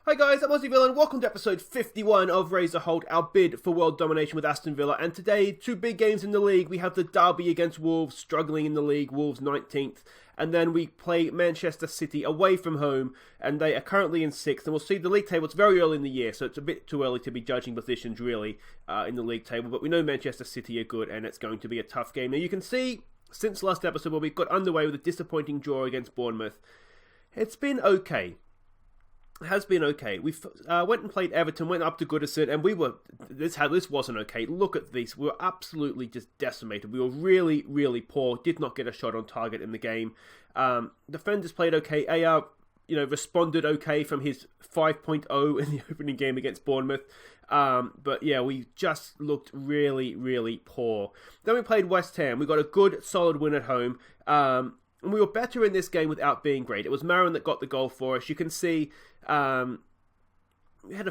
Hi guys, I'm Aussie Villa and welcome to episode 51 of Razor Holte, our bid for world domination with Aston Villa. And today, two big games in the league. We have the derby against Wolves, struggling in the league, Wolves 19th. And then we play Manchester City away from home, and they are currently in 6th. And we'll see the league table, it's very early in the year, so it's a bit too early to be judging positions really in the league table. But we know Manchester City are good, and it's going to be a tough game. Now you can see, since last episode where we got underway with a disappointing draw against Bournemouth, it's been okay. Has been okay. We went and played Everton, went up to Goodison, and this wasn't okay. Look at this. We were absolutely just decimated. We were really, really poor. Did not get a shot on target in the game. Defenders played okay. AR, responded okay from his 5.0 in the opening game against Bournemouth. But yeah, we just looked really, really poor. Then we played West Ham. We got a good, solid win at home. And we were better in this game without being great. It was Marin that got the goal for us. You can see we had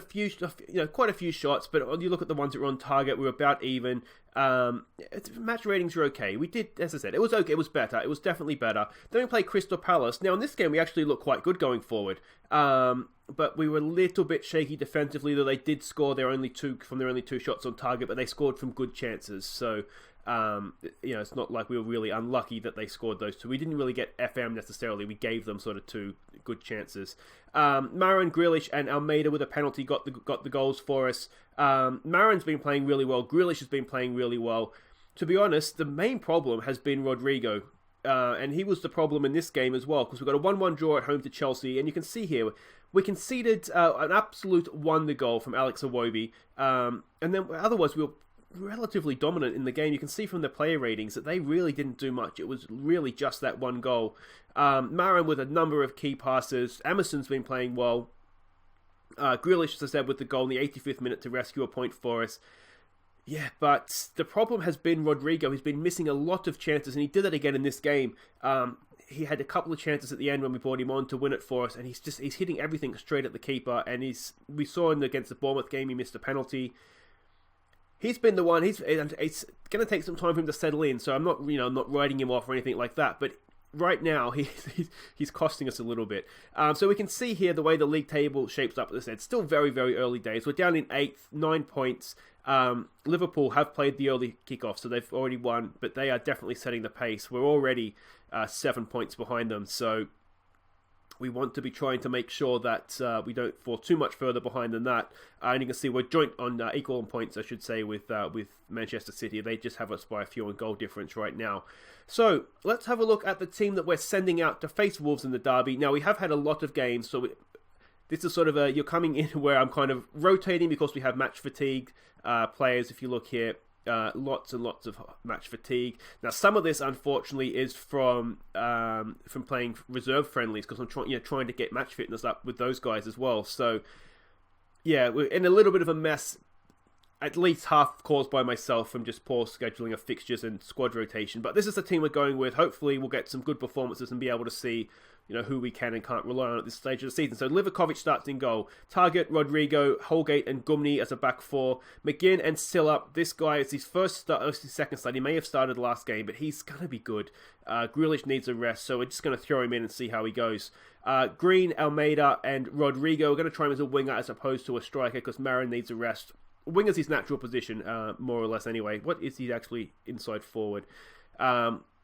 quite a few shots, but when you look at the ones that were on target, we were about even. Match ratings were okay. We did, as I said, it was okay. It was better. It was definitely better. Then we played Crystal Palace. Now in this game, we actually looked quite good going forward. But we were a little bit shaky defensively, though they did score their only two shots on target, but they scored from good chances. So. It's not like we were really unlucky that they scored those two. We didn't really get FM necessarily. We gave them sort of two good chances. Marin, Grealish, and Almeida with a penalty got the goals for us. Marin's been playing really well. Grealish has been playing really well. To be honest, the main problem has been Rodrygo. And he was the problem in this game as well, because we got a 1-1 draw at home to Chelsea, and you can see here, we conceded an absolute wonder goal from Alex Iwobi. And then otherwise we were relatively dominant in the game. You can see from the player ratings that they really didn't do much. It was really just that one goal. Marin with a number of key passes. Emerson's been playing well. Grealish, as I said, with the goal in the 85th minute to rescue a point for us. Yeah, but the problem has been Rodrygo. He's been missing a lot of chances, and he did that again in this game. He had a couple of chances at the end when we brought him on to win it for us, and he's hitting everything straight at the keeper. And we saw against the Bournemouth game, he missed a penalty. He's been the one. It's going to take some time for him to settle in. So I'm not, not writing him off or anything like that. But right now, he's costing us a little bit. So we can see here the way the league table shapes up. As I said, still very, very early days. We're down in 8th, 9 points. Liverpool have played the early kickoff, so they've already won. But they are definitely setting the pace. We're already 7 points behind them. So we want to be trying to make sure that we don't fall too much further behind than that. And you can see we're joint on equal on points, I should say, with Manchester City. They just have us by a few on goal difference right now. So let's have a look at the team that we're sending out to face Wolves in the derby. Now we have had a lot of games, so this is sort of you're coming in where I'm kind of rotating because we have match fatigue players. If you look here. Lots and lots of match fatigue. Now, some of this, unfortunately, is from playing reserve friendlies because I'm trying to get match fitness up with those guys as well. So, yeah, we're in a little bit of a mess. At least half caused by myself from just poor scheduling of fixtures and squad rotation. But this is the team we're going with. Hopefully, we'll get some good performances and be able to see who we can and can't rely on at this stage of the season. So Livakovic starts in goal. Target, Rodrygo, Holgate and Gumny as a back four. McGinn and Sylla. This guy is his second start. He may have started last game, but he's going to be good. Grealish needs a rest, so we're just going to throw him in and see how he goes. Green, Almeida and Rodrygo. We're going to try him as a winger as opposed to a striker because Marin needs a rest. Winger's his natural position, more or less anyway. What is he actually inside forward?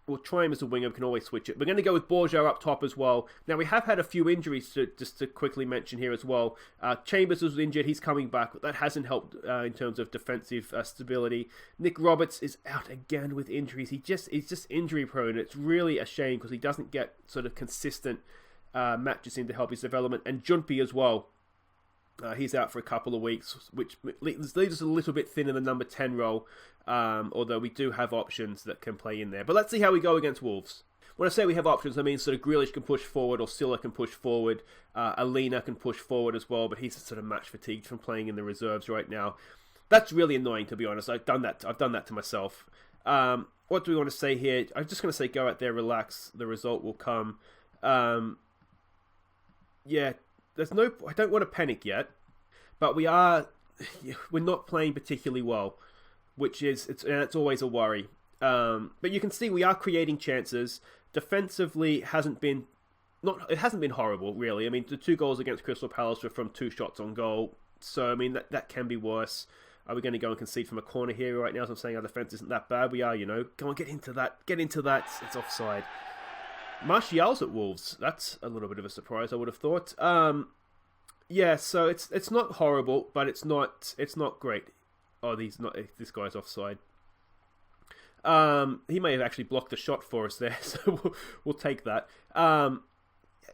We'll try him as a winger. We can always switch it. We're going to go with Borja up top as well. Now, we have had a few injuries, just to quickly mention here as well. Chambers was injured. He's coming back, but that hasn't helped in terms of defensive stability. Nick Roberts is out again with injuries. He's just injury prone. It's really a shame because he doesn't get sort of consistent matches in to help his development. And Jumpy as well. He's out for a couple of weeks, which leaves us a little bit thin in the number 10 role, although we do have options that can play in there. But let's see how we go against Wolves. When I say we have options, I mean sort of Grealish can push forward, or Sylla can push forward, Alina can push forward as well, but he's sort of match fatigued from playing in the reserves right now. That's really annoying, to be honest. I've done that to myself. What do we want to say here? I'm just going to say go out there, relax, the result will come. Yeah. I don't want to panic yet, but we're not playing particularly well, it's always a worry. But you can see we are creating chances. Defensively hasn't been it hasn't been horrible, really. I mean, the 2 goals against Crystal Palace were from 2 shots on goal. So, I mean, that can be worse. Are we going to go and concede from a corner here right now? As I'm saying, our defence isn't that bad. We are, Go on, get into that. Get into that. It's offside. Martial's at Wolves. That's a little bit of a surprise, I would have thought. Yeah, so it's not horrible, but it's not great. Oh, this guy's offside. He may have actually blocked the shot for us there, so we'll take that.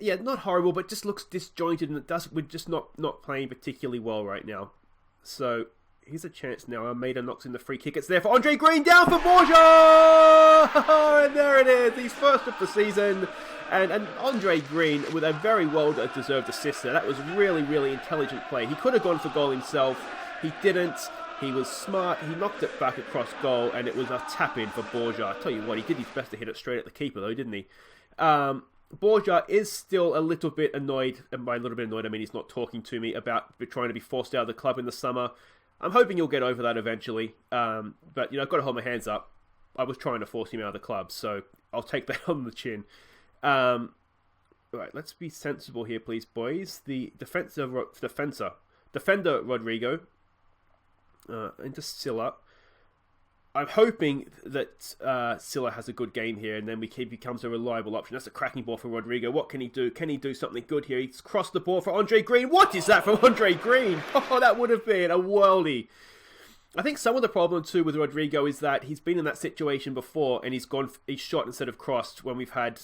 Yeah, not horrible, but just looks disjointed, and we're just not playing particularly well right now. So here's a chance now. Almeida knocks in the free kick. It's there for Andre Green, down for Borja! And there it is. He's first of the season. And Andre Green with a very well-deserved assist there. That was really, really intelligent play. He could have gone for goal himself. He didn't. He was smart. He knocked it back across goal, and it was a tap-in for Borja. I tell you what, he did his best to hit it straight at the keeper, though, didn't he? Borja is still a little bit annoyed, and by a little bit annoyed, I mean he's not talking to me about trying to be forced out of the club in the summer. I'm hoping you'll get over that eventually. But, I've got to hold my hands up. I was trying to force him out of the club, so I'll take that on the chin. Right, let's be sensible here, please, boys. The defender Rodrygo into Sylla. I'm hoping that Sylla has a good game here, and then he becomes a reliable option. That's a cracking ball for Rodrygo. What can he do? Can he do something good here? He's crossed the ball for Andre Green. What is that from Andre Green? Oh, that would have been a worldie. I think some of the problem too with Rodrygo is that he's been in that situation before, and he's shot instead of crossed when we've had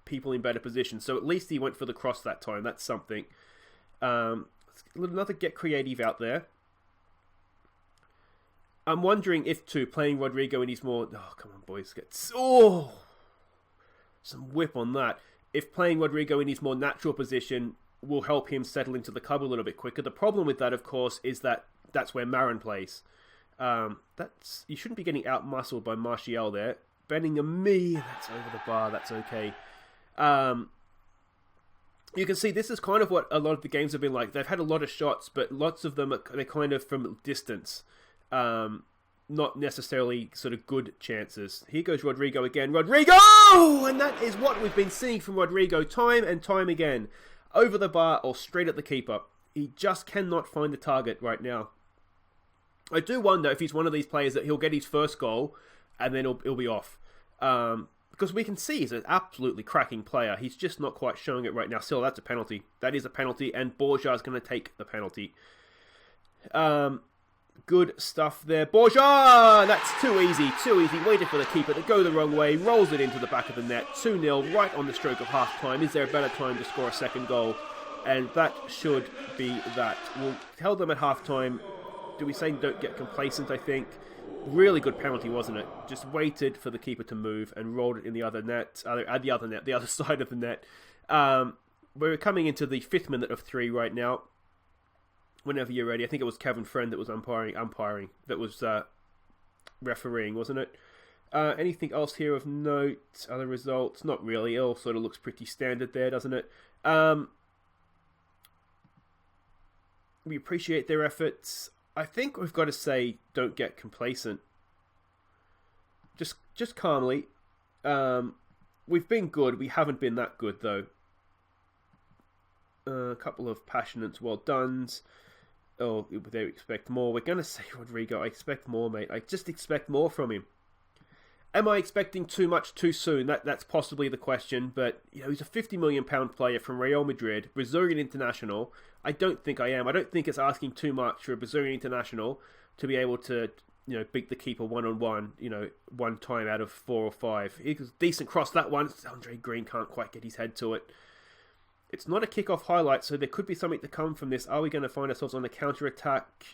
people in better positions. So at least he went for the cross that time. That's something. Another get creative out there. I'm wondering if, too, playing Rodrygo in his more... Oh, come on, boys. Some whip on that. If playing Rodrygo in his more natural position will help him settle into the club a little bit quicker. The problem with that, of course, is that that's where Marin plays. You shouldn't be getting out-muscled by Martial there. Bending a me. That's over the bar. That's okay. You can see this is kind of what a lot of the games have been like. They've had a lot of shots, but lots of them they're kind of from distance. Not necessarily sort of good chances. Here goes Rodrygo again. Rodrygo! And that is what we've been seeing from Rodrygo time and time again. Over the bar or straight at the keeper. He just cannot find the target right now. I do wonder if he's one of these players that he'll get his first goal and then he'll be off. Because we can see he's an absolutely cracking player. He's just not quite showing it right now. Still, that's a penalty. That is a penalty, and Borja is going to take the penalty. Good stuff there. Borja! That's too easy. Waited for the keeper to go the wrong way. Rolls it into the back of the net. 2-0 right on the stroke of half-time. Is there a better time to score a second goal? And that should be that. We'll tell them at half-time. Do we say don't get complacent, I think? Really good penalty, wasn't it? Just waited for the keeper to move and rolled it in the other net. The other side of the net. We're coming into the 5th minute of 3 right now. Whenever you're ready. I think it was Kevin Friend that was umpiring. That was refereeing, wasn't it? Anything else here of note? Other results? Not really. It all sort of looks pretty standard there, doesn't it? We appreciate their efforts. I think we've got to say, don't get complacent. Just calmly. We've been good. We haven't been that good, though. A couple of passionate well dones. Oh, they expect more. We're going to say Rodrygo. I expect more, mate. I just expect more from him. Am I expecting too much too soon? That's possibly the question. But he's a £50 million player from Real Madrid, Brazilian international. I don't think I am. I don't think it's asking too much for a Brazilian international to be able to, beat the keeper one-on-one, one time out of 4 or 5. It was a decent cross, that one. Andre Green can't quite get his head to it. It's not a kick-off highlight, so there could be something to come from this. Are we going to find ourselves on a counter-attack?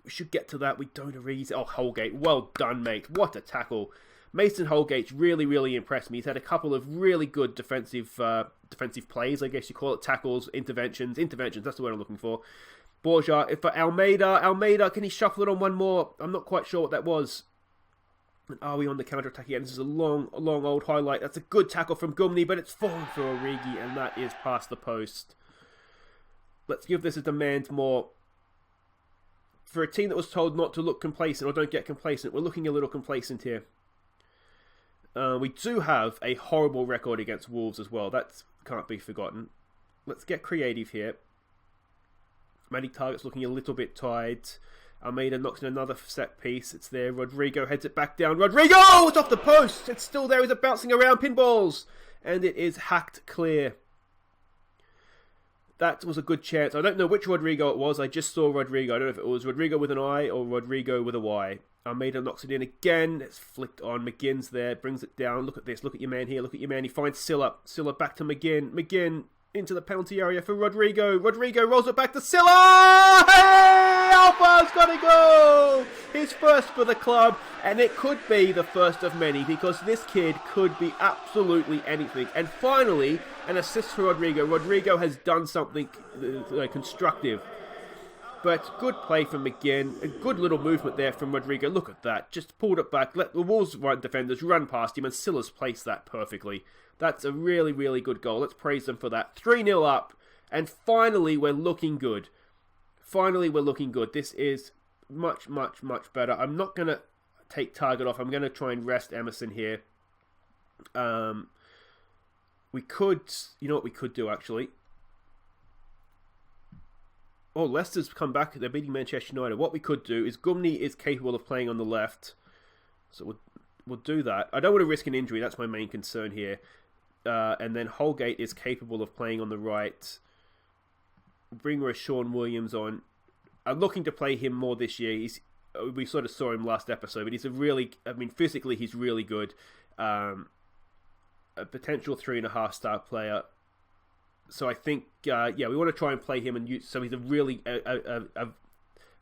We should get to that. We don't erase. Oh, Holgate. Well done, mate. What a tackle. Mason Holgate's really, really impressed me. He's had a couple of really good defensive plays, I guess you call it. Tackles, interventions. That's the word I'm looking for. Borja, for Almeida, can he shuffle it on one more? I'm not quite sure what that was. Are we on the counter-attack again? This is a long old highlight. That's a good tackle from Gumni, but it's fallen for Origi, and that is past the post. Let's give this a demand more. For a team that was told not to look complacent or don't get complacent, we're looking a little complacent here. We do have a horrible record against Wolves as well. That's can't be forgotten. Let's get creative here. Matty Target's looking a little bit tired. Almeida knocks in another set piece. It's there. Rodrygo heads it back down. Rodrygo! It's off the post! It's still there. He's bouncing around pinballs. And it is hacked clear. That was a good chance. I don't know which Rodrygo it was. I just saw Rodrygo. I don't know if it was Rodrygo with an I or Rodrygo with a Y. Almeida knocks it in again. It's flicked on. McGinn's there. Brings it down. Look at this. Look at your man here. Look at your man. He finds Sylla. Sylla back to McGinn. McGinn into the penalty area for Rodrygo. Rodrygo rolls it back to Sylla. Hey! Alpha's got a goal! His first for the club. And it could be the first of many because this kid could be absolutely anything. And finally, an assist for Rodrygo. Rodrygo has done something constructive. But good play from McGinn. A good little movement there from Rodrygo. Look at that. Just pulled it back. Let the Wolves defenders run past him. And Sylla's placed that perfectly. That's a really, really good goal. Let's praise them for that. 3-0 up. And finally, we're looking good. Finally, we're looking good. This is much, much, much better. I'm not going to take Target off. I'm going to try and rest Emerson here. We could... You know what we could do, actually? Oh, Leicester's come back. They're beating Manchester United. What we could do is Gumney is capable of playing on the left. So we'll do that. I don't want to risk an injury. That's my main concern here. And then Holgate is capable of playing on the right. Bring Sean Williams on. I'm looking to play him more this year. We sort of saw him last episode, but he's physically he's really good. A potential 3.5-star player. So I think, we want to try and play him, and so he's a really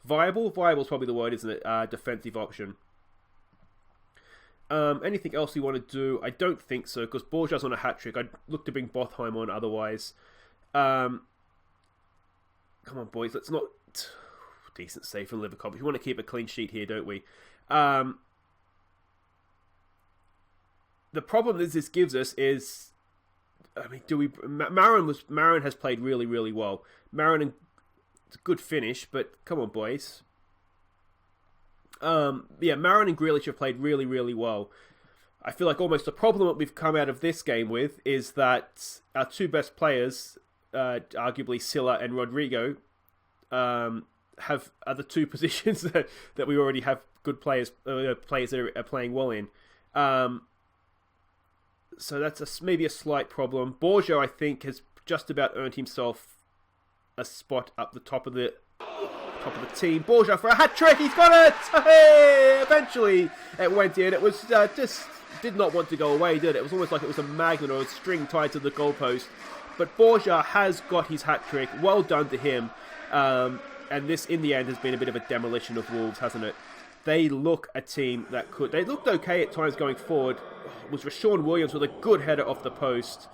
viable is probably the word, isn't it? Defensive option. Anything else we want to do? I don't think so, because Borja's on a hat-trick. I'd look to bring Bothheim on otherwise. Come on, boys, let's not... Decent save from Liverpool. We want to keep a clean sheet here, don't we? The problem this gives us is... Marin has played really, really well. Marin, it's a good finish, but come on, boys. Marin and Grealish have played really, really well. I feel like almost the problem that we've come out of this game with is that our two best players, arguably Sylla and Rodrygo, are the two positions that we already have good players that are playing well in. So that's maybe a slight problem. Borja, I think, has just about earned himself a spot up the top of the team. Borja for a hat-trick. He's got it! Hey! Eventually, it went in. It was just did not want to go away, did it? It was almost like it was a magnet or a string tied to the goalpost. But Borja has got his hat-trick. Well done to him. And this, in the end, has been a bit of a demolition of Wolves, hasn't it? They look a team that could... They looked okay at times going forward. It was Sean Williams with a good header off the post.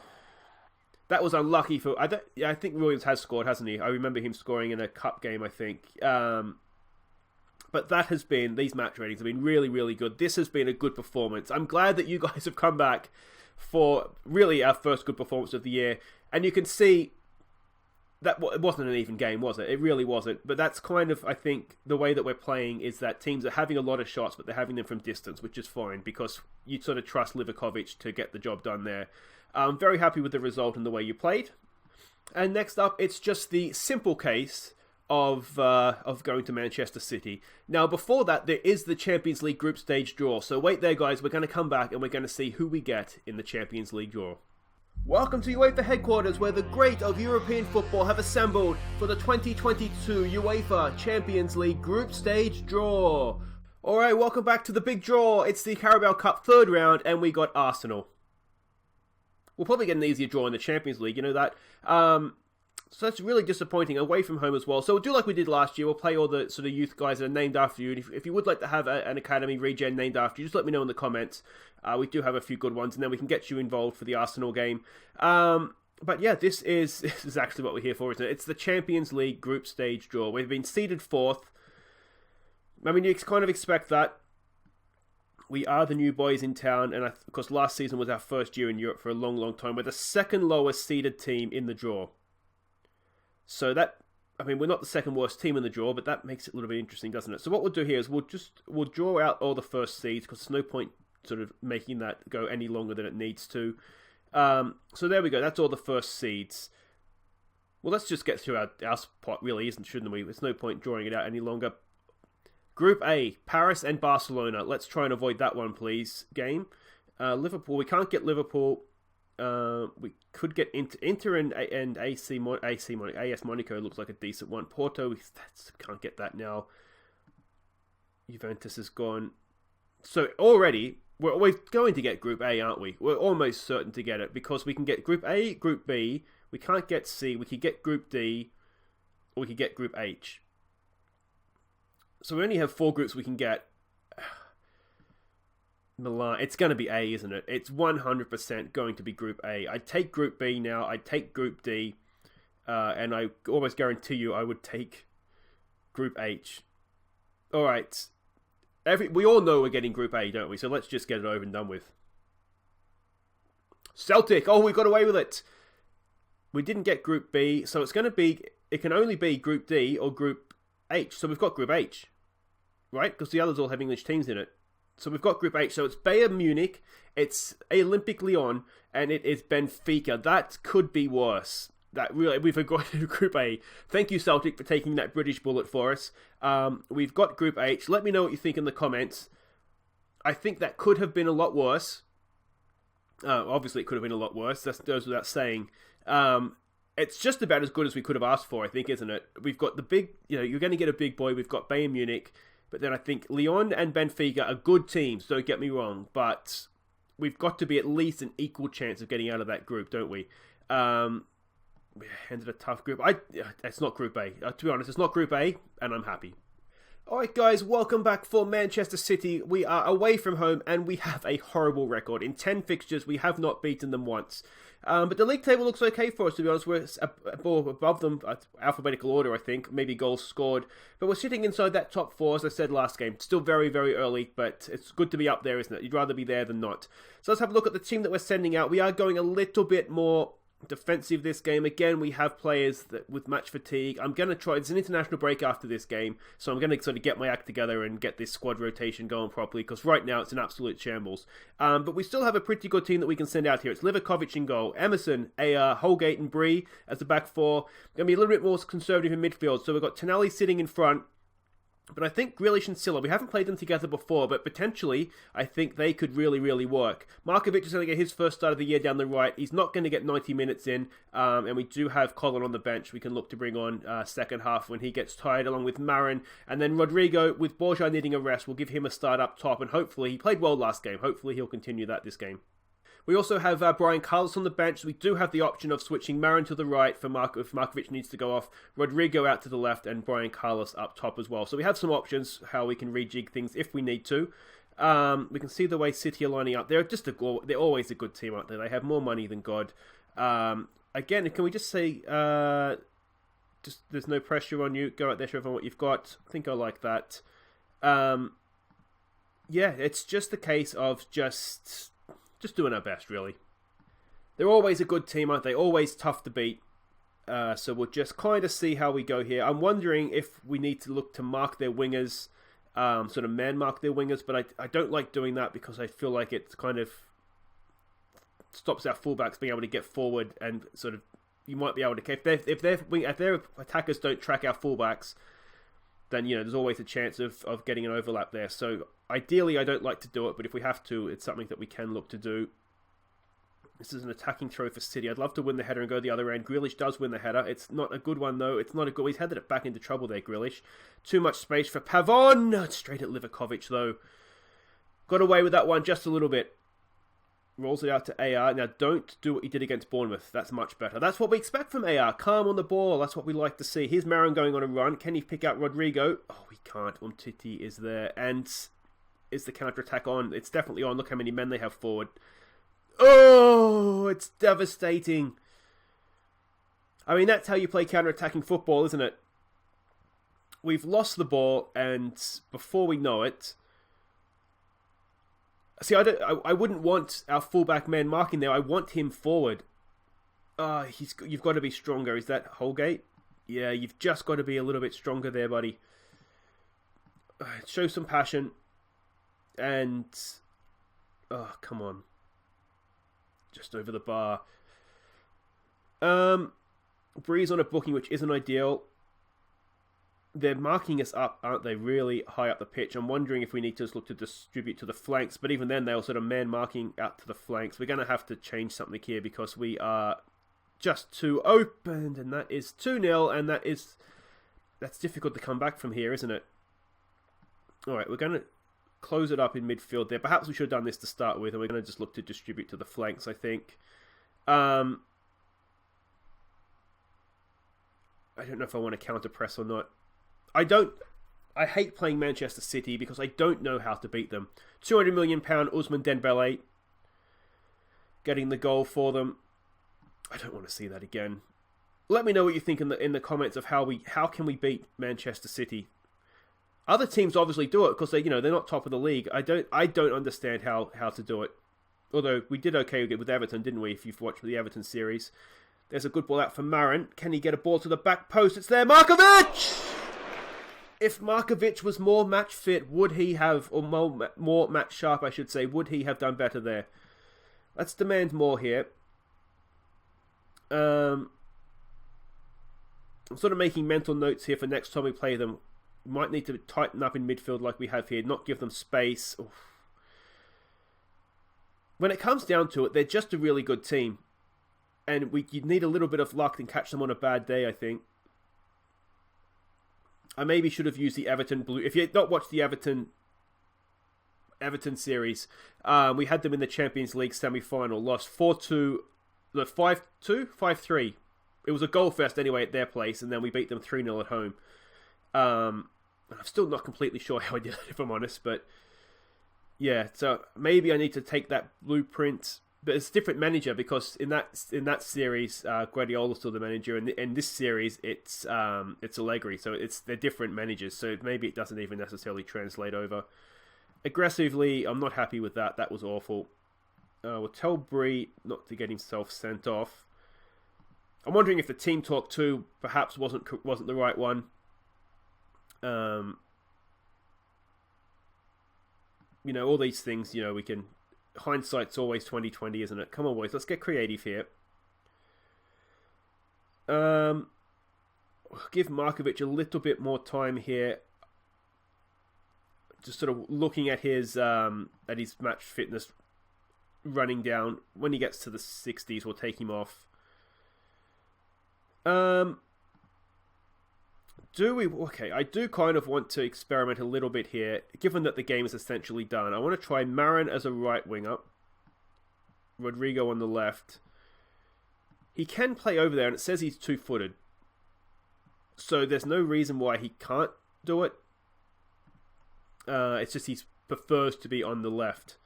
That was unlucky for... I think Williams has scored, hasn't he? I remember him scoring in a cup game, I think. But that has been... These match ratings have been really, really good. This has been a good performance. I'm glad that you guys have come back for really our first good performance of the year. And you can see... That it wasn't an even game, was it? It really wasn't. But that's kind of, I think, the way that we're playing is that teams are having a lot of shots, but they're having them from distance, which is fine because you sort of trust Livakovic to get the job done there. I'm very happy with the result and the way you played. And next up, it's just the simple case of going to Manchester City. Now, before that, there is the Champions League group stage draw. So wait there, guys. We're going to come back and we're going to see who we get in the Champions League draw. Welcome to UEFA headquarters, where the great of European football have assembled for the 2022 UEFA Champions League group stage draw. Alright, welcome back to the big draw. It's the Carabao Cup third round, and we got Arsenal. We'll probably get an easier draw in the Champions League, you know that. So that's really disappointing, away from home as well. So we'll do like we did last year. We'll play all the sort of youth guys that are named after you. And if you would like to have an academy regen named after you, just let me know in the comments. We do have a few good ones, and then we can get you involved for the Arsenal game. But yeah, this is actually what we're here for, isn't it? It's the Champions League group stage draw. We've been seeded fourth. I mean, you kind of expect that. We are the new boys in town, and of course last season was our first year in Europe for a long, long time. We're the second lowest seeded team in the draw. So that, I mean, we're not the second worst team in the draw, but that makes it a little bit interesting, doesn't it? So what we'll do here is we'll draw out all the first seeds, because there's no point sort of making that go any longer than it needs to. So there we go. That's all the first seeds. Well, let's just get through our spot, really, shouldn't we? There's no point drawing it out any longer. Group A, Paris and Barcelona. Let's try and avoid that one, please, game. Liverpool, we can't get Liverpool. We could get Inter and AS Monaco looks like a decent one. Porto, we can't get that now. Juventus is gone. So already, we're always going to get Group A, aren't we? We're almost certain to get it because we can get Group A, Group B. We can't get C. We could get Group D, or we could get Group H. So we only have 4 groups we can get. Milan, it's going to be A, isn't it? It's 100% going to be Group A. I'd take Group B now. I'd take Group D. And I almost guarantee you I would take Group H. All right. We all know we're getting Group A, don't we? So let's just get it over and done with. Celtic. Oh, we got away with it. We didn't get Group B. So it's going to be... It can only be Group D or Group H. So we've got Group H. Right? Because the others all have English teams in it. So we've got Group H. So it's Bayern Munich, it's Olympique Lyon, and it is Benfica. That could be worse. That really, we've got Group A. Thank you, Celtic, for taking that British bullet for us. We've got Group H. Let me know what you think in the comments. I think that could have been a lot worse. Obviously, it could have been a lot worse. That goes without saying. It's just about as good as we could have asked for, I think, isn't it? We've got the big, you're going to get a big boy. We've got Bayern Munich. But then I think Lyon and Benfica are good teams, don't get me wrong. But we've got to be at least an equal chance of getting out of that group, don't we? We ended a tough group. It's not Group A. To be honest, it's not Group A, and I'm happy. Alright guys, welcome back for Manchester City. We are away from home, and we have a horrible record. In 10 fixtures, we have not beaten them once. But the league table looks okay for us, to be honest. We're above them, alphabetical order, I think. Maybe goals scored. But we're sitting inside that top 4, as I said last game. Still very, very early, but it's good to be up there, isn't it? You'd rather be there than not. So let's have a look at the team that we're sending out. We are going a little bit more defensive this game. Again, we have players with match fatigue. I'm going to try... It's an international break after this game, so I'm going to sort of get my act together and get this squad rotation going properly, because right now it's an absolute shambles. But we still have a pretty good team that we can send out here. It's Livakovic in goal, Emerson, Holgate and Bree as the back 4. Going to be a little bit more conservative in midfield, so we've got Tonali sitting in front. But I think Grealish and Sylla, we haven't played them together before, but potentially I think they could really, really work. Markovic is going to get his first start of the year down the right. He's not going to get 90 minutes in, and we do have Colin on the bench. We can look to bring on second half when he gets tired, along with Marin. And then Rodrygo, with Borja needing a rest, we'll give him a start up top, and hopefully, he played well last game. Hopefully he'll continue that this game. We also have Brian Carlos on the bench. We do have the option of switching Marin to the right for if Markovic needs to go off, Rodrygo out to the left, and Brian Carlos up top as well. So we have some options how we can rejig things if we need to. We can see the way City are lining up. They're always a good team, aren't they? They have more money than God. Again, can we just say, there's no pressure on you. Go out there, show everyone what you've got. I think I like that. Yeah, it's just a case of just doing our best, really. They're always a good team, aren't they? Always tough to beat. So we'll just kind of see how we go here. I'm wondering if we need to look to mark their wingers, sort of man-mark their wingers, but I don't like doing that because I feel like it kind of stops our fullbacks being able to get forward, and sort of you might be able to... If their attackers don't track our fullbacks, then, there's always a chance of getting an overlap there. So ideally, I don't like to do it, but if we have to, it's something that we can look to do. This is an attacking throw for City. I'd love to win the header and go the other end. Grealish does win the header. It's not a good one, though. It's not a good... He's headed it back into trouble there, Grealish. Too much space for Pavon. Straight at Livakovic, though. Got away with that one just a little bit. Rolls it out to AR. Now, don't do what he did against Bournemouth. That's much better. That's what we expect from AR. Calm on the ball. That's what we like to see. Here's Marin going on a run. Can he pick out Rodrygo? Oh, he can't. Umtiti is there. And is the counter-attack on? It's definitely on. Look how many men they have forward. Oh, it's devastating. I mean, that's how you play counter-attacking football, isn't it? We've lost the ball, and before we know it... See, I wouldn't want our fullback man marking there. I want him forward. You've got to be stronger. Is that Holgate? Yeah, you've just got to be a little bit stronger there, buddy. Show some passion. And... Oh, come on. just over the bar. Breeze on a booking, which isn't ideal. They're marking us up, aren't they? Really high up the pitch. I'm wondering if we need to just look to distribute to the flanks. But even then, they're sort of man marking out to the flanks. We're going to have to change something here because we are just too open. And that is 2-0. And that's difficult to come back from here, isn't it? All right, we're going to close it up in midfield there. Perhaps we should have done this to start with. And we're going to just look to distribute to the flanks, I think. I don't know if I want to counter press or not. I hate playing Manchester City because I don't know how to beat them. £200 million Ousmane Dembele getting the goal for them. I don't want to see that again. Let me know what you think in the comments of how can we beat Manchester City. Other teams obviously do it because they're not top of the league. I don't understand how to do it. Although we did okay with Everton, didn't we? If you've watched the Everton series. There's a good ball out for Marin. Can he get a ball to the back post? It's there. Markovic! If Markovic was more match fit, would he have, or more match sharp, I should say, would he have done better there? Let's demand more here. I'm sort of making mental notes here for next time we play them. We might need to tighten up in midfield like we have here, not give them space. Oof. When it comes down to it, they're just a really good team. And you need a little bit of luck and catch them on a bad day, I think. I maybe should have used the Everton blue. If you've not watched the Everton series, we had them in the Champions League semi-final. Lost 4-2, 5-2, 5-3. It was a goal first anyway at their place, and then we beat them 3-0 at home. I'm still not completely sure how I did it, if I'm honest, but yeah. So maybe I need to take that blueprint. But it's a different manager because in that series, Guardiola's still the manager, and in this series, it's Allegri. So they're different managers. So maybe it doesn't even necessarily translate over. Aggressively, I'm not happy with that. That was awful. We'll tell Bree not to get himself sent off. I'm wondering if the team talk 2 perhaps wasn't the right one. All these things. We can. Hindsight's always 20/20, isn't it? Come on, boys, let's get creative here. Give Markovic a little bit more time here. Just sort of looking at his match fitness running down. When he gets to the 60s, we'll take him off. Okay, I do kind of want to experiment a little bit here, given that the game is essentially done. I want to try Marin as a right winger. Rodrygo on the left. He can play over there, and it says he's 2-footed. So there's no reason why he can't do it. It's just he prefers to be on the left.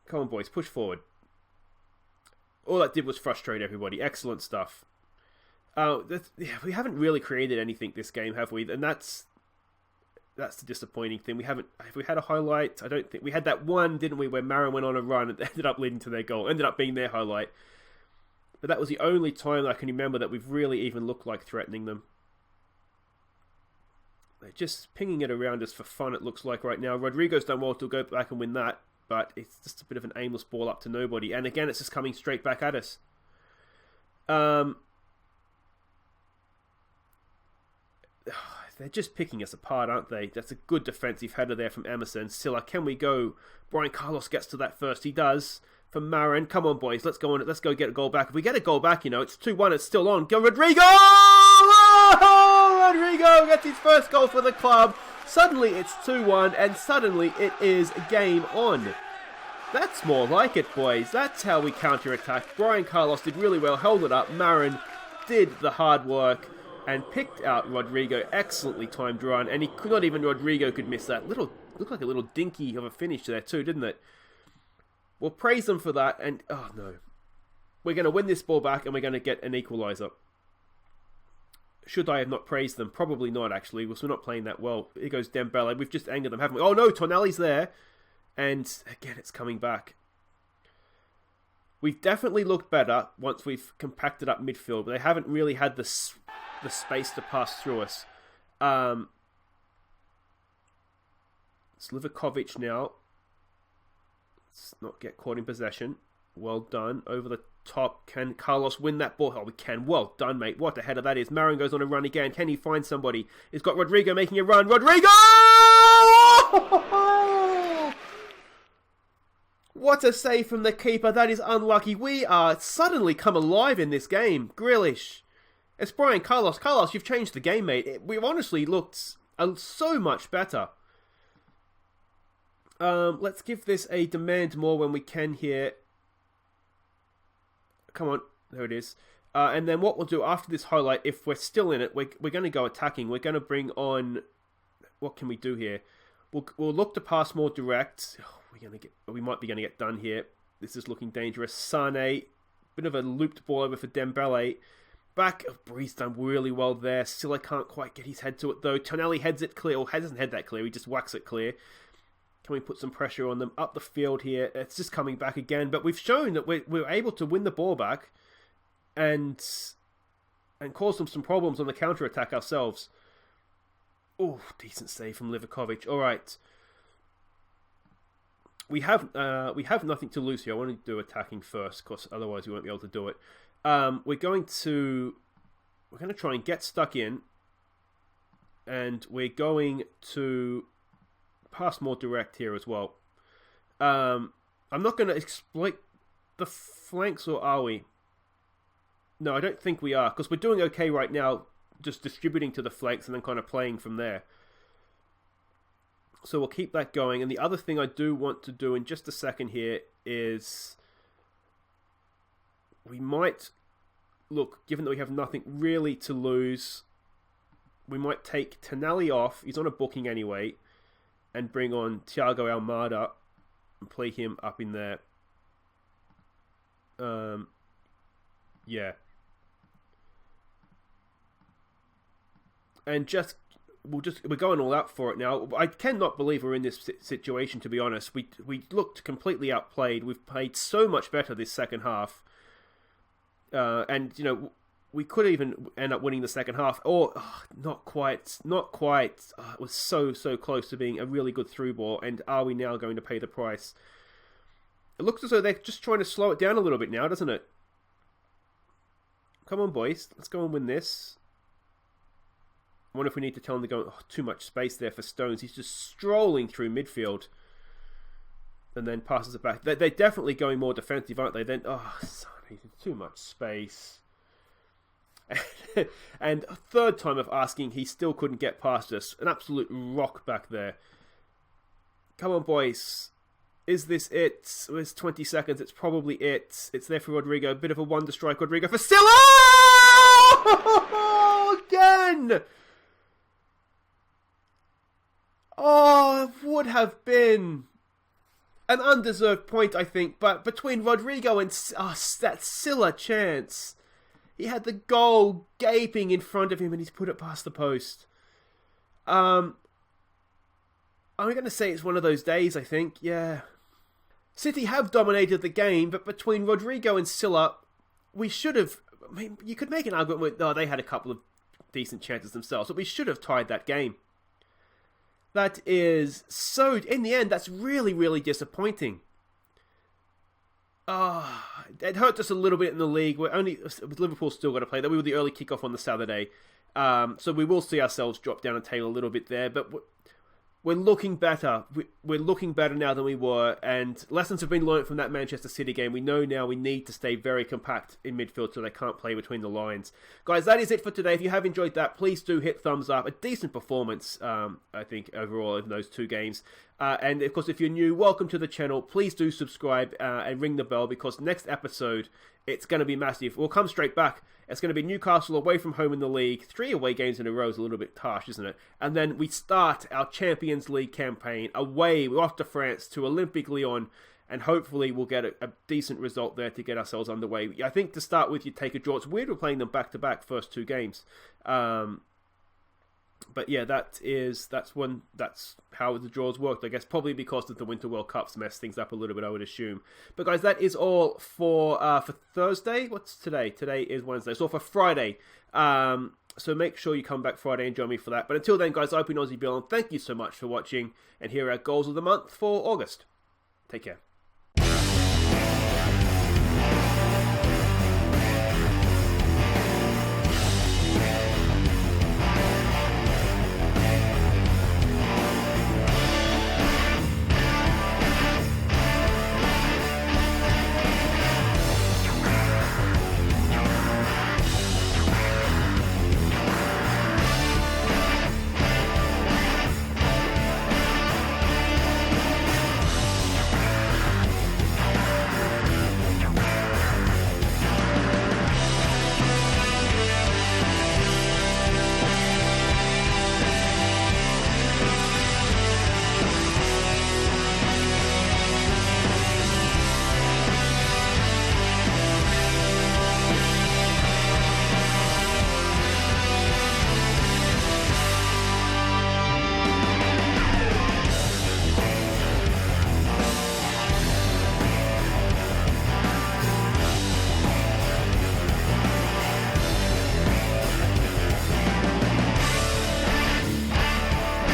Come on, boys, push forward. All that did was frustrate everybody. Excellent stuff. We haven't really created anything this game, have we? And that's the disappointing thing. Have we had a highlight? I don't think we had that one, didn't we, where Marin went on a run and ended up leading to their goal. Ended up being their highlight. But that was the only time I can remember that we've really even looked like threatening them. They're just pinging it around us for fun, it looks like right now. Rodrygo's done well to go back and win that, but it's just a bit of an aimless ball up to nobody. And again, it's just coming straight back at us. They're just picking us apart, aren't they? That's a good defensive header there from Emerson. Sylla, can we go? Brian Carlos gets to that first. He does. For Marin. Come on, boys. Let's go on. Let's go get a goal back. If we get a goal back, it's 2-1. It's still on. Go, Rodrygo! Oh, Rodrygo gets his first goal for the club. Suddenly, it's 2-1. And suddenly, it is game on. That's more like it, boys. That's how we counter-attack. Brian Carlos did really well. Held it up. Marin did the hard work. And picked out Rodrygo. Excellently timed run. And not even Rodrygo could miss that. Looked like a little dinky of a finish there too, didn't it? We'll praise them for that. And, oh no. We're going to win this ball back and we're going to get an equaliser. Should I have not praised them? Probably not, actually. Because we're not playing that well. Here goes Dembele. We've just angered them, haven't we? Oh no, Tonali's there. And, again, it's coming back. We've definitely looked better once we've compacted up midfield. But they haven't really had the space to pass through us. Slivkovic now. Let's not get caught in possession. Well done. Over the top. Can Carlos win that ball? Oh, we can. Well done, mate. What the header that is. Marin goes on a run again. Can he find somebody? He's got Rodrygo making a run. Rodrygo! What a save from the keeper. That is unlucky. We are suddenly come alive in this game. Grealish. It's Brian. Carlos. Carlos, you've changed the game, mate. We've honestly looked so much better. Let's give this a demand more when we can here. Come on. There it is. And then what we'll do after this highlight, if we're still in it, we're going to go attacking. We're going to bring on... What can we do here? We'll look to pass more direct. We might be going to get done here. This is looking dangerous. Sane. Bit of a looped ball over for Dembele. Back. Oh, Bree's done really well there. Sylla can't quite get his head to it though. Tonali heads it clear. Or doesn't head that clear. He just whacks it clear. Can we put some pressure on them? Up the field here. It's just coming back again. But we've shown that we're able to win the ball back. And cause them some problems on the counter-attack ourselves. Oh, decent save from Livakovic. All right. We have nothing to lose here. I want to do attacking first, because otherwise we won't be able to do it. We're going to try and get stuck in, and we're going to pass more direct here as well. I'm not going to exploit the flanks, or are we? No, I don't think we are, because we're doing okay right now, just distributing to the flanks and then kind of playing from there. So we'll keep that going. And the other thing I do want to do in just a second here is we might, look, given that we have nothing really to lose, we might take Tonali off. He's on a booking anyway. And bring on Thiago Almada and play him up in there. Yeah. And we're going all out for it now. I cannot believe we're in this situation, to be honest. We looked completely outplayed. We've played so much better this second half. And, you know, we could even end up winning the second half. Or, not quite. It was so close to being a really good through ball. And are we now going to pay the price? It looks as though they're just trying to slow it down a little bit now, doesn't it? Come on, boys. Let's go and win this. I wonder if we need to tell him to go... too much space there for Stones. He's just strolling through midfield. And then passes it back. They're definitely going more defensive, aren't they? Then, sorry, too much space. And a third time of asking, he still couldn't get past us. An absolute rock back there. Come on, boys. Is this it? It's 20 seconds. It's probably it. It's there for Rodrygo. A bit of a wonder strike. Rodrygo for Sylla! Again! Oh, it would have been an undeserved point, I think. But between Rodrygo and that Sylla chance... He had the goal gaping in front of him and he's put it past the post. I'm going to say it's one of those days, I think. Yeah. City have dominated the game, but between Rodrygo and Sylla, we should have... I mean, you could make an argument with... they had a couple of decent chances themselves, but we should have tied that game. That is so... In the end, that's really, really disappointing. It hurt us a little bit in the league. Liverpool's still got to play. That we were the early kickoff on the Saturday, so we will see ourselves drop down a tail a little bit there. But we're looking better. We're looking better now than we were, and lessons have been learned from that Manchester City game. We know now we need to stay very compact in midfield so they can't play between the lines. Guys, that is it for today. If you have enjoyed that, please do hit thumbs up. A decent performance, I think, overall in those two games. And of course, if you're new, welcome to the channel. Please do subscribe and ring the bell, because next episode, it's going to be massive. We'll come straight back. It's going to be Newcastle away from home in the league. 3 away games in a row is a little bit harsh, isn't it? And then we start our Champions League campaign away. We're off to France, to Olympique Lyon, and hopefully we'll get a decent result there to get ourselves underway. I think to start with, you take a draw. It's weird we're playing them back-to-back first 2 games. But yeah, that's how the draws worked, I guess, probably because of the Winter World Cups messed things up a little bit, I would assume. But guys, that is all for Thursday. What's today? Today is Wednesday. So for Friday. So make sure you come back Friday and join me for that. But until then, guys, I've been Aussie Bill, and thank you so much for watching. And here are our goals of the month for August. Take care.